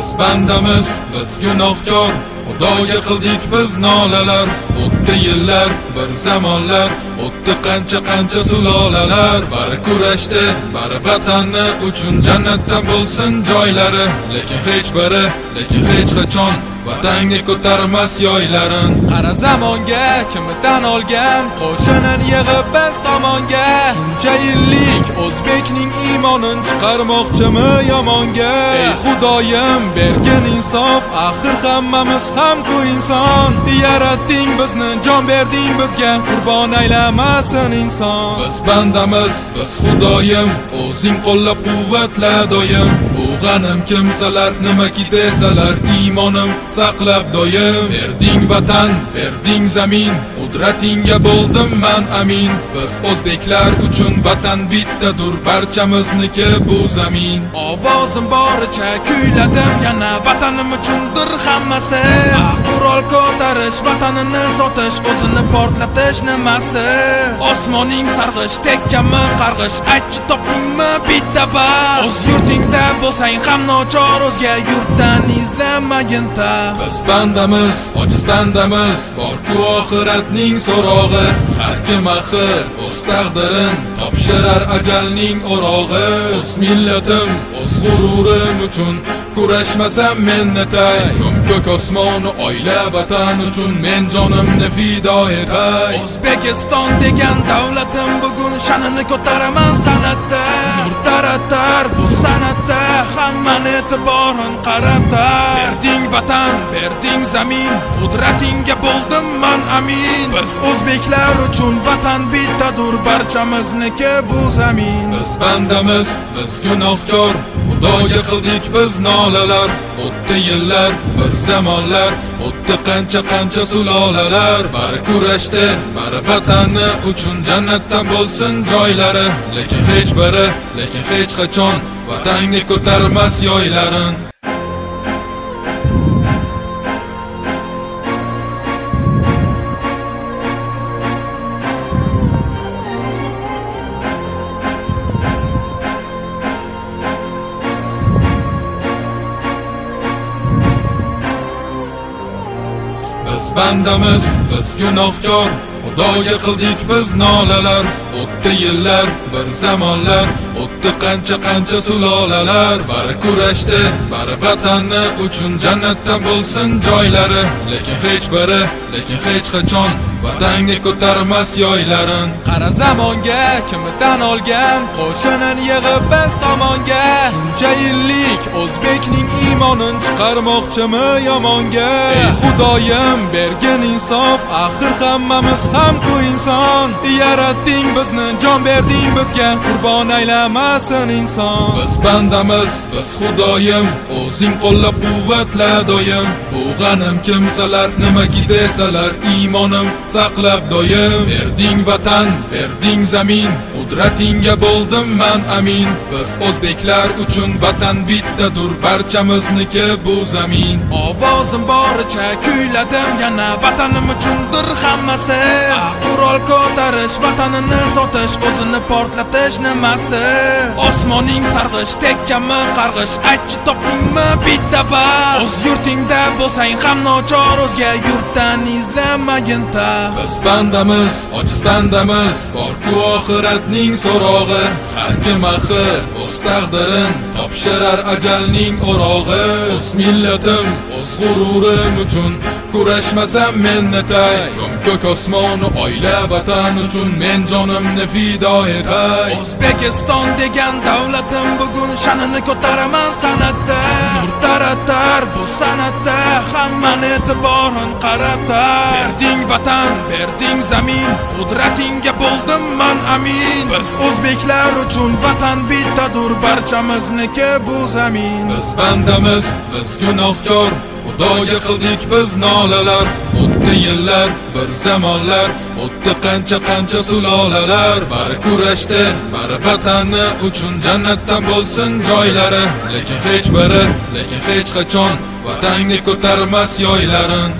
Biz bandamiz, biz gunohkor, Xudoga qildik biz nolalar. O'tdi yillar, bir zamonlar, o'tdi qancha sulolalar. Bari kurashdi, bari vatanni uchun jannatda bo'lsin joylari. Lekin hech qachon vatanga ko'tarmas yoylarin. Qara zamonga kimdan olgan qo'shinin yig'ib biz tomonga. Shuncha yillik o'zbekning iymonin chiqarmoqchimi yomonga? Ey Xudoyim bergin insof, axir hammamiz ham-ku inson. Yaratding bizni, jon berding bizga, qurbon aylamasin inson. Biz bandamiz, biz Xudoyim, o'zing qo'llab quvvatla doim. Bu g'anim kimsalar nimaki desalar, iymonim saqlab doim. Berding vatan, berding zamin, qudratingga bo'ldim man amin. Biz o'zbeklar uchun vatan bittadur, barchamizniki bu zamin. Ovozim boricha kuyladim, yana vatanim uchundir hammasi. Qurol ko'tarish, vatanini sotish, o'zini portlatish nimasi? Osmoning sarg'ish, tekkami qarg'ish, aytchi topdingmi bitta bas? O'z yurtingda bo'lsang ham nochor, o'zga yurtdan izlamagin taf. Biz bandamiz, ojiz bandamiz, bor-ku oxiratning so'rog'i. Har kim axir o'z taqdirin topshirar ajalning o'rog'i. O'z millatim, o'z g'ururim uchun kurashmasam men netay. Ko'k osmoni oila vatan uchun men jonimni fido etay. O'zbekiston degan davlatim bugun sha'nini ko'taraman san'atda. Nur taratar bu san'atda, hammani e'tiborin qaratar. Berding vatan, berding zamin, qudratingga bo'ldim man amin. Biz o'zbeklar uchun vatan bittadur, barchamizniki bu zamin. Biz bandamiz, biz gunohkor, Xudoga qildik biz nolalar. O'tdi yillar, bir zamonlar, o'tdi qancha sulolalar. Bari kurashdi, bari vatanni uchun jannatda bo'lsin joylari. Lekin hech qachon vatanga ko'tarmas yoylarin. Biz bandamiz, biz gunohkor, Xudoga qildik biz nolalar. O'tdi yillar, bir zamonlar, o'tdi qancha sulolalar. Bari kurashdi, bari vatanni uchun jannatda bo'lsin joylari. Lekin hech qachon vatanga ko'tarmas yoylarin. Qara zamonga kimdan olgan qo'shinin yig'ib biz tomonga. Shuncha yillik o'zbekning iymonin chiqarmoqchimi yomonga? Ey Xudoyim bergin insof, axir hammamiz ham-ku inson. Yaratding bizni, jon berding bizga, qurbon aylamasin inson. Biz bandamiz, biz Xudoyim, o'zing qo'llab quvvatla doim. Bu g'anim kimsalar nimaki desalar, iymonim saqlab doim. Berding vatan, berding zamin, qudratingga bo'ldim man amin. Biz o'zbeklar uchun vatan bittadur, barchamizniki bu zamin. Ovozim boricha kuyladim, yana vatanim uchundir hammasi. Qurol ko'tarish, vatanini sotish, o'zini portlatish nimasi? Osmoning sarg'ish, tekkami qarg'ish, aytchi topdingmi bitta bas? O'z yurtingda bo'lsang ham nochor, o'zga yurtdan izlamagin taf. Biz bandamiz, ojiz bandamiz, bor-ku oxiratning so'rog'i. Har kim axir o'z taqdirin topshirar ajalning o'rog'i. O'z millatim, o'z g'ururim uchun kurashmasam men netay. Ko'k osmoni oila vatan uchun men jonimni fido etay. O'zbekiston degan davlatim bugun sha'nini ko'taraman san'atda. Nur taratar bu san'atda, hammani e'tiborin qaratar. Berding vatan, berding zamin, qudratingga bo'ldim man amin. Biz o'zbeklar uchun vatan bittadur, barchamizniki bu zamin. Biz bandamiz, biz gunohkor, Xudoga qildik biz nolalar. O'tdi yillar, bir zamonlar, o'tdi qancha sulolalar. Bari kurashdi, bari vatanni uchun jannatda bo'lsin joylari. Lekin hech qachon vatanga ko'tarmas yoylarin.